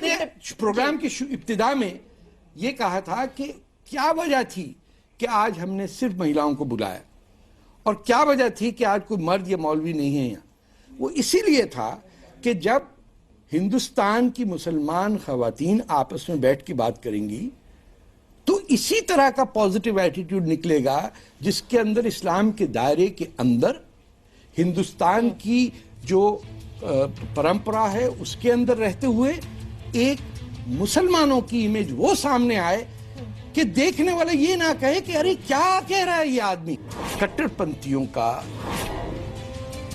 हैं। प्रोग्राम की इब्तिदा में ये कहा था कि क्या वजह थी कि आज हमने सिर्फ महिलाओं को बुलाया, और क्या वजह थी कि आज कोई मर्द या मौलवी नहीं है यहाँ। वो इसीलिए था कि जब हिंदुस्तान की मुसलमान खवातीन आपस में बैठ के बात करेंगी तो इसी तरह का पॉजिटिव एटीट्यूड निकलेगा जिसके अंदर इस्लाम के दायरे के अंदर हिंदुस्तान की जो परंपरा है उसके अंदर रहते हुए एक मुसलमानों की इमेज वो सामने आए कि देखने वाला ये ना कहे कि अरे क्या कह रहा है ये आदमी। कट्टरपंथियों का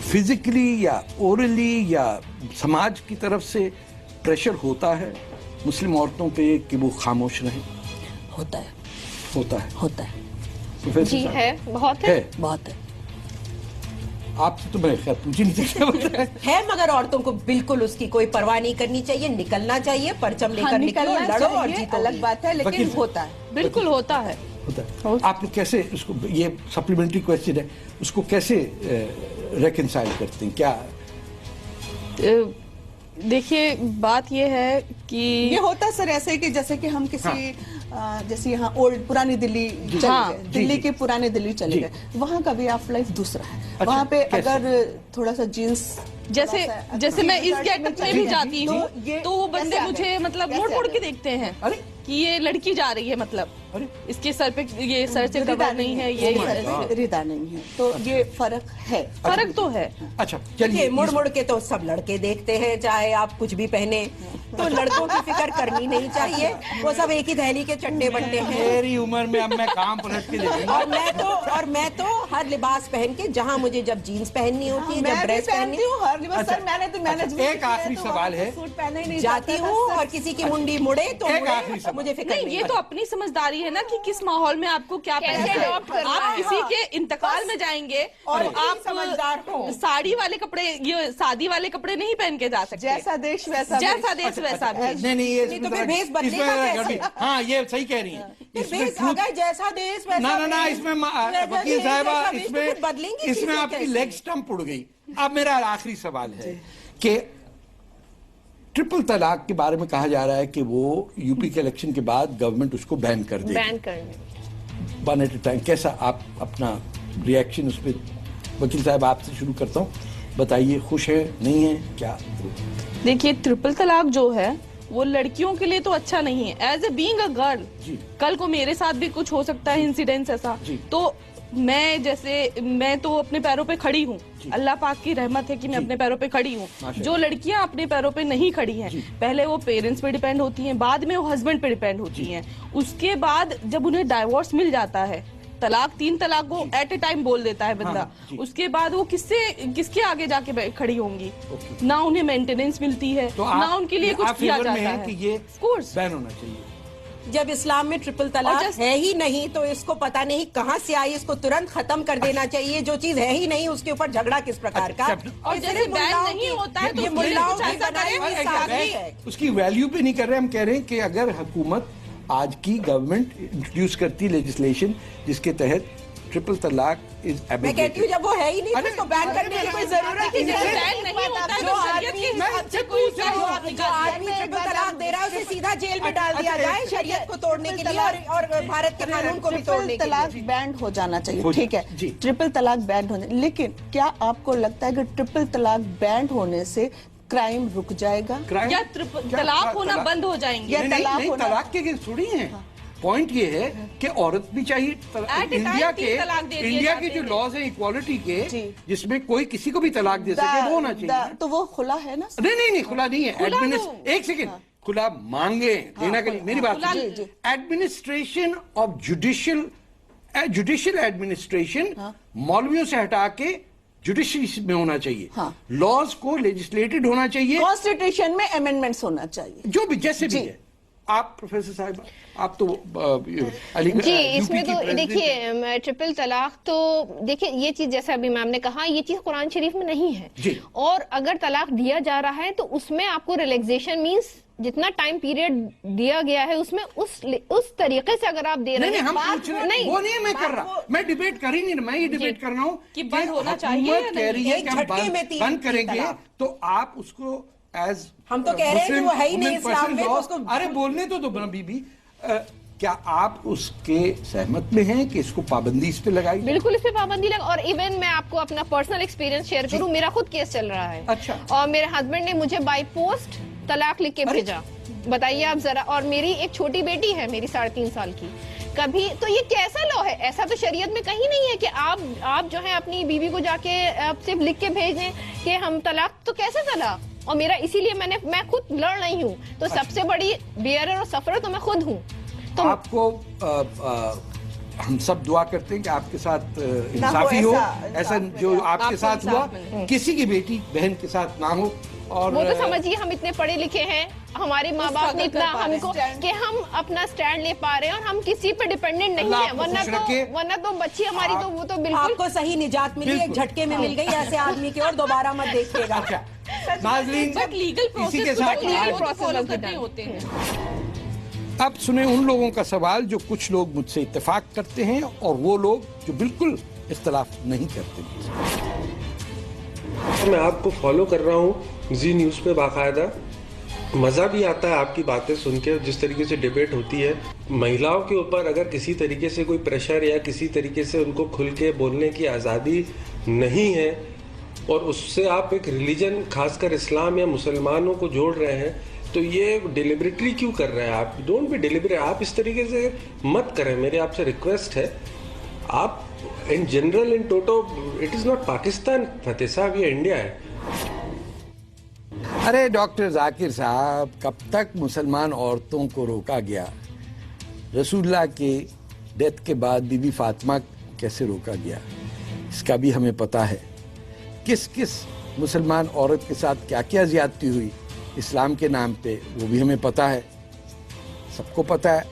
फिजिकली या ओरली या समाज की तरफ से प्रेशर होता है मुस्लिम औरतों पे कि वो खामोश रहें। होता है जी, है, बहुत है। आपसे तो मैं खैर पूछ नहीं सकता है, मगर औरतों को बिल्कुल उसकी कोई परवाह नहीं करनी चाहिए, निकलना चाहिए, परचम लेकर निकलो, लड़ो और जीतो। अलग बात है, लेकिन होता है, बिल्कुल होता है। आप लोग कैसे उसको, ये सप्लीमेंट्री क्वेश्चन है, उसको कैसे रेकंसाइल करते हैं? क्या देखिए, बात ये है कि ये होता सर ऐसे कि जैसे कि हम किसी जैसे यहाँ ओल्ड पुरानी दिल्ली चले गए, दिल्ली की पुरानी दिल्ली चले गए, वहाँ का वे ऑफ लाइफ दूसरा है। वहाँ पे अगर थोड़ा सा जीन्स जैसे मैं इस गेटअप में भी जाती हूँ तो वो बंदे मुझे मतलब मुड़ के देखते हैं कि ये लड़की जा रही है, मतलब इसके सर पे ये सर से कवर नहीं है, ये रिदा नहीं है, तो ये फर्क है। फर्क तो है। अच्छा चलिए, मुड़ के तो सब लड़के देखते हैं, चाहे आप कुछ भी पहने, तो लड़कों की फिक्र करनी नहीं चाहिए, वो सब एक ही दहली के चट्टे बट्टे हैं। मेरी उम्र में अब मैं काम पलट के देखूंगा। और मैं तो हर लिबास पहन के, जहाँ मुझे जब जीन्स पहननी होती है, जब ड्रेस पहननी सर, मैंने तो मैनेजमेंट एक आखिरी सवाल है, सूट पहने ही नहीं जाती हूँ और किसी की मुंडी मुड़े तो मुझे फिक्र नहीं। ये तो अपनी समझदारी है ना कि किस माहौल में आपको क्या पहनना है। आप किसी के इंतकाल में जाएंगे और आप समझदार हो, साड़ी वाले कपड़े, ये शादी वाले कपड़े नहीं पहन के जा सकते। जैसा देश वैसा नहीं, ये तो फिर भेष बदलेगा कैसे? हाँ, ये सही कह रही है। अगर जैसा देश वैसा ना, इसमें वकील साहबा, इसमें आपकी लेग स्टंप उड़ गई। अब मेरा आखिरी सवाल है कि ट्रिपल तलाक के बारे में कहा जा रहा है कि वो यूपी के इलेक्शन के बाद गवर्नमेंट उसको बैन कर देगी, बैन करने। One at a time. कैसा आप अपना रिएक्शन उस पर? वकील साहब आपसे शुरू करता हूँ, बताइए, खुश है, नहीं है, क्या? देखिए, ट्रिपल तलाक जो है वो लड़कियों के लिए तो अच्छा नहीं है। As a being a girl, कल को मेरे साथ भी कुछ हो सकता है इंसिडेंस ऐसा, तो मैं तो अपने पैरों पे खड़ी हूँ, अल्लाह पाक की रहमत है कि मैं अपने पैरों पे खड़ी हूँ। जो लड़कियां अपने पैरों पे नहीं खड़ी हैं, पहले वो पेरेंट्स पे डिपेंड होती हैं, बाद में वो हस्बैंड पे डिपेंड होती हैं। उसके बाद जब उन्हें डाइवोर्स मिल जाता है, तलाक 3 तलाक को एट ए टाइम बोल देता है बंदा, उसके बाद वो किसके आगे जाके खड़ी होंगी? ना उन्हें मेंटेनेंस मिलती है, ना उनके लिए कुछ किया जाता है। कि ये बैन होना चाहिए। जब इस्लाम में ट्रिपल तलाक है ही नहीं तो इसको पता नहीं कहां से आई, इसको तुरंत खत्म कर देना चाहिए। जो चीज है ही नहीं उसके ऊपर झगड़ा किस प्रकार का, और जैसे बैन नहीं होता है तो मुल्लाओं की बनाई हुई साजिश है। उसकी वैल्यू पे नहीं कर रहे, हम कह रहे हैं कि अगर हुकूमत आज की गवर्नमेंट इंट्रोड्यूस करती लेजिस्लेशन जिसके तहत ट्रिपल तलाक इज एबोगेटेड, मैं कहती हूँ जब वो है ही नहीं तो उसको बैन करने की कोई जरूरत ही नहीं है। जो आदमी ट्रिपल तलाक दे रहा है उसे सीधा जेल में डाल दिया जाए शरीयत को तोड़ने के लिए और भारत के कानून को भी तोड़ने के लिए। तलाक बैन हो जाना चाहिए, ठीक है, ट्रिपल तलाक बैन होने, लेकिन क्या आपको लगता है कि ट्रिपल तलाक बैन होने से क्राइम रुक जाएगा या तलाक होना बंद हो जाएंगे? या तलाक के थोड़ी है, पॉइंट ये है कि औरत भी चाहिए। इंडिया के जो लॉज है इक्वालिटी के, जिसमें कोई किसी को भी तलाक दे सके, वो होना चाहिए। तो वो खुला है ना? नहीं खुला नहीं है। एक सेकेंड, खुला मांगे देना के लिए, मेरी बात एडमिनिस्ट्रेशन ऑफ जुडिशियल एडमिनिस्ट्रेशन मौलवियों से हटा के जुडिशरी में होना चाहिए। लॉज को लेजिस्लेटेड होना चाहिए, कॉन्स्टिट्यूशन में अमेंडमेंट्स होना चाहिए, जो भी जैसे भी है। आप प्रोफेसर साहिब, आप तो जी इसमें तो देखिए ट्रिपल तलाक तो देखिए ये चीज जैसा अभी मैम ने कहा ये चीज कुरान शरीफ में नहीं है। और अगर तलाक दिया जा रहा है तो उसमें आपको रिलैक्सेशन मींस जितना टाइम पीरियड दिया गया है उसमें उस तरीके से अगर आप दे रहे हैं। हम पूछ रहे हैं, वो नहीं मैं कर रहा, मैं डिबेट कर ही नहीं, मैं ये डिबेट कर रहा हूँ कि बंद होना चाहिए, कह रही है कि हम बंद करेंगे तो आप उसको एज हम तो कह रहे हैं कि वो है ही नहीं इस्लाम में, तो उसको अरे बोलने तो दो बीबी। क्या आप उसके सहमत में हैं कि इसको पाबंदी इस पे लगाई? बिल्कुल इस पे पाबंदी लगा। और इवन मैं आपको अपना पर्सनल एक्सपीरियंस शेयर करूं, मेरा खुद केस चल रहा है। अच्छा। और मेरे हस्बैंड ने मुझे बाय पोस्ट तलाक लिख के भेजा, बताइए आप जरा। और मेरी एक छोटी बेटी है मेरी 3.5 साल की। कभी तो ये कैसा लॉ है? ऐसा तो शरीयत में कहीं नहीं है कि आप जो है अपनी बीवी को जाके आप सिर्फ लिख के भेज दें कि हम तलाक, तो कैसे चला? और मेरा इसीलिए मैं खुद लड़ रही हूँ। तो सबसे बड़ी बेयरर और सफरर तो मैं खुद हूँ। तो आपको हम सब दुआ करते हैं कि आपके साथ इंसाफी हो, ऐसा जो आपके साथ हुआ किसी की बेटी बहन के साथ ना हो। और वो तो समझिए हम इतने पढ़े लिखे हैं, हमारे माँ बाप ने इतना हमको कि हम अपना स्टैंड ले पा रहे हैं और हम किसी पे डिपेंडेंट नहीं है। वरना तो बच्ची हमारी तो वो तो बिल्कुल आपको सही निजात मिली, एक झटके में मिल गई ऐसे आदमी की, और दोबारा मत देखिएगा। नाज़रीन, लीगल इसी के साथ होते हैं। अब सुने उन लोगों का सवाल जो कुछ लोग मुझसे इत्तेफाक करते हैं और वो लोग जो बिल्कुल इख्तलाफ नहीं करते। मैं आपको फॉलो कर रहा हूँ जी न्यूज़ पे बाकायदा, मज़ा भी आता है आपकी बातें सुन के, जिस तरीके से डिबेट होती है। महिलाओं के ऊपर अगर किसी तरीके से कोई प्रेशर या किसी तरीके से उनको खुल के बोलने की आज़ादी नहीं है और उससे आप एक रिलीजन खासकर इस्लाम या मुसलमानों को जोड़ रहे हैं, तो ये डिलिबरेटली क्यों कर रहे हैं आप? डोंट बी डिलिबरेट, आप इस तरीके से मत करें, मेरी आपसे रिक्वेस्ट है। आप in general in toto, it is not Pakistan Fateh साहब, ये इंडिया है। अरे डॉक्टर जाकिर साहब, कब तक मुसलमान औरतों को रोका गया? रसूलुल्लाह के डेथ के बाद बीबी फातिमा कैसे रोका गया इसका भी हमें पता है। किस किस मुसलमान औरत के साथ क्या क्या ज्यादती हुई इस्लाम के नाम पे, वो भी हमें पता है, सबको पता है।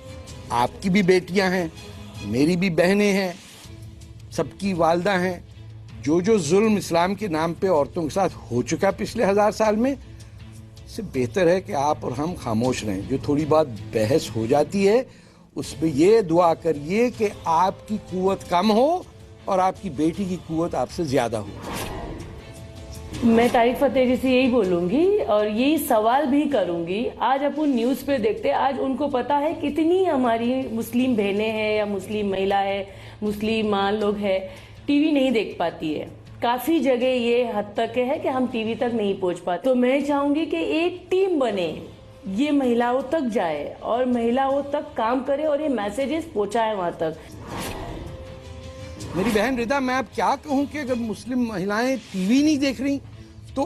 आपकी भी बेटियां हैं, मेरी भी बहनें हैं, सबकी वालदा हैं। जो जो जुल्म इस्लाम के नाम पे औरतों के साथ हो चुका पिछले 1000 साल में, इससे बेहतर है कि आप और हम खामोश रहें। जो थोड़ी बात बहस हो जाती है उसमें ये दुआ करिए कि आपकी कुव्वत कम हो और आपकी बेटी की कुव्वत आपसे ज्यादा हो। मैं तारिक फतेह जी से यही बोलूंगी और यही सवाल भी करूंगी। आज अपन न्यूज पे देखते, आज उनको पता है कितनी हमारी मुस्लिम बहनें हैं या मुस्लिम महिला है, मुस्लिम माँ लोग है, टीवी नहीं देख पाती है। काफी जगह ये हद तक है कि हम टीवी तक नहीं पहुंच पाते। तो मैं चाहूंगी कि एक टीम बने, ये महिलाओं तक जाए और महिलाओं तक काम करे और ये मैसेजेस पहुंचाए वहां तक। मेरी बहन रिदा, मैं अब क्या कहूं कि अगर मुस्लिम महिलाएं टीवी नहीं देख रही तो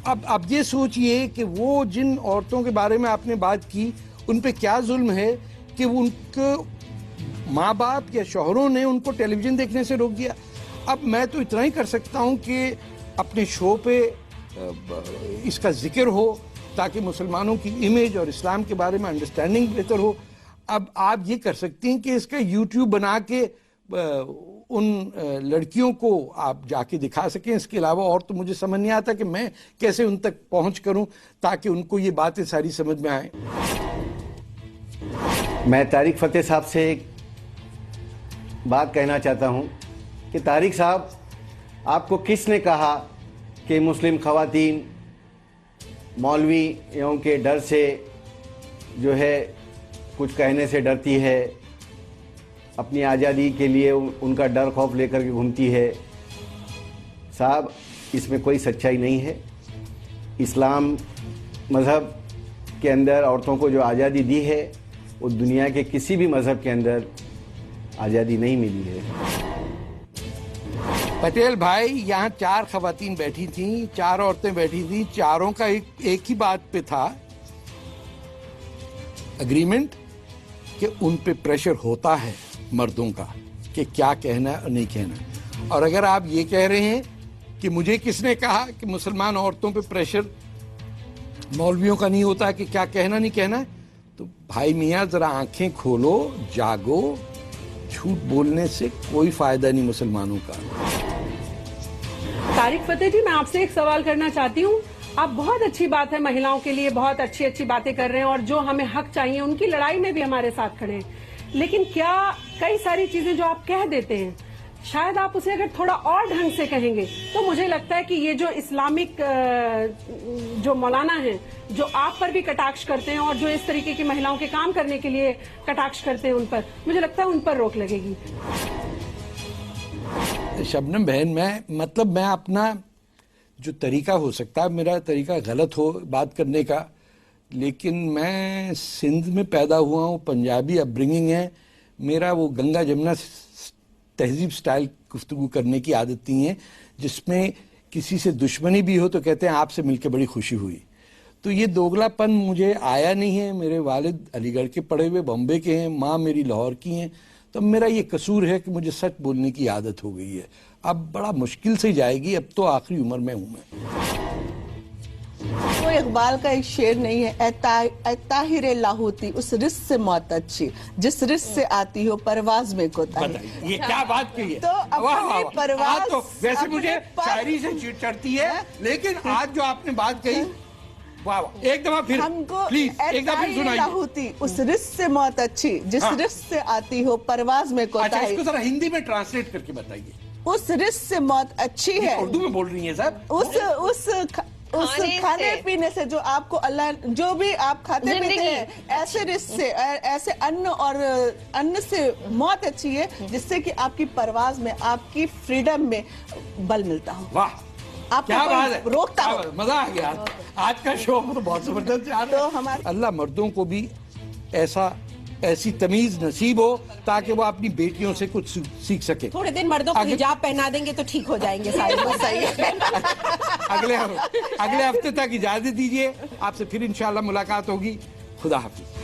अब ये सोचिए कि वो जिन औरतों के बारे में आपने बात की उन पे क्या जुल्म है कि उनको माँ बाप या शौहरों ने उनको टेलीविजन देखने से रोक दिया। अब मैं तो इतना ही कर सकता हूँ कि अपने शो पे इसका जिक्र हो ताकि मुसलमानों की इमेज और इस्लाम के बारे में अंडरस्टैंडिंग बेहतर हो। अब आप ये कर सकती हैं कि इसका यूट्यूब बना के उन लड़कियों को आप जाके दिखा सकें। इसके अलावा और तो मुझे समझ नहीं आता कि मैं कैसे उन तक पहुंच करूं ताकि उनको ये बातें सारी समझ में आए। मैं तारिक फतेह साहब से एक बात कहना चाहता हूं कि तारिक साहब, आपको किसने कहा कि मुस्लिम खवातीन मौलवियों के डर से जो है कुछ कहने से डरती है, अपनी आज़ादी के लिए उनका डर खौफ लेकर के घूमती है? साहब, इसमें कोई सच्चाई नहीं है। इस्लाम मज़हब के अंदर औरतों को जो आज़ादी दी है वो दुनिया के किसी भी मज़हब के अंदर आज़ादी नहीं मिली है। पटेल भाई, यहाँ 4 खवातीन बैठी थीं, 4 औरतें बैठी थीं, चारों का एक ही बात पे था अग्रीमेंट कि उन पे प्रेशर होता है मर्दों का कि क्या कहना है और नहीं कहना। और अगर आप ये कह रहे हैं कि मुझे किसने कहा कि मुसलमान औरतों पे प्रेशर मौलवियों का नहीं होता कि क्या कहना नहीं कहना, तो भाई मियाँ जरा आंखें खोलो, जागो। झूठ बोलने से कोई फायदा नहीं मुसलमानों का। तारिक फतेह जी, मैं आपसे एक सवाल करना चाहती हूँ। आप बहुत अच्छी बात है, महिलाओं के लिए बहुत अच्छी अच्छी बातें कर रहे हैं और जो हमें हक चाहिए उनकी लड़ाई में भी हमारे साथ खड़े हैं, लेकिन क्या कई सारी चीजें जो आप कह देते हैं, शायद आप उसे अगर थोड़ा और ढंग से कहेंगे तो मुझे लगता है कि ये जो इस्लामिक जो मौलाना हैं, जो आप पर भी कटाक्ष करते हैं और जो इस तरीके की महिलाओं के काम करने के लिए कटाक्ष करते हैं, उन पर मुझे लगता है उन पर रोक लगेगी। शबनम बहन, मैं अपना जो तरीका हो सकता है, मेरा तरीका गलत हो बात करने का, लेकिन मैं सिंध में पैदा हुआ हूँ, पंजाबी अपब्रिंगिंग है, मेरा वो गंगा जमुना तहजीब स्टाइल गुफ्तगू करने की आदत नहीं है, जिसमें किसी से दुश्मनी भी हो तो कहते हैं आपसे मिलकर बड़ी खुशी हुई। तो ये दोगलापन मुझे आया नहीं है। मेरे वालिद अलीगढ़ के पढ़े हुए, बॉम्बे के हैं, माँ मेरी लाहौर की हैं, तो मेरा ये कसूर है कि मुझे सच बोलने की आदत हो गई है। अब बड़ा मुश्किल से जाएगी, अब तो आखिरी उम्र में हूँ मैं। वो इकबाल का एक शेर नहीं है, ताहिर लाहौती, उस रिस्क से मौत अच्छी जिस रिस्क से आती हो परवाज में कोताही। ये क्या बात कही है? तो अपनी परवाज, तो वैसे मुझे शायरी से चिढ़ चढ़ती है, लेकिन आज जो आपने बात कही, वाह, एक दफा फिर हमको प्लीज एक दफा फिर सुनाइए। लाहौती, उस रिस्क से मौत अच्छी जिस रिस्क से आती हो परवाज में कोताही। अच्छा, इसको जरा हिंदी में ट्रांसलेट करके बताइए। उस रिस्क से मौत अच्छी है। उर्दू में बोल रही है सर। उस खाने पीने से जो आपको अल्लाह, जो भी आप खाते पीते हैं, ऐसे रिस्क से, ऐसे अन्न से मौत अच्छी है जिससे कि आपकी परवाज में, आपकी फ्रीडम में बल मिलता हो। वाह, आप क्या बात है, रोकता हो। मजा आ गया। आज का शो तो बहुत जबरदस्त जा रहा है। हमारे अल्लाह मर्दों को भी ऐसी तमीज नसीब हो ताकि वो अपनी बेटियों से कुछ सीख सके। थोड़े दिन मर्दों को हिजाब पहना देंगे तो ठीक हो जाएंगे सारे। सही है। अगले हफ्ते तक इजाजत दीजिए, आपसे फिर इंशाल्लाह मुलाकात होगी। खुदा हाफिज।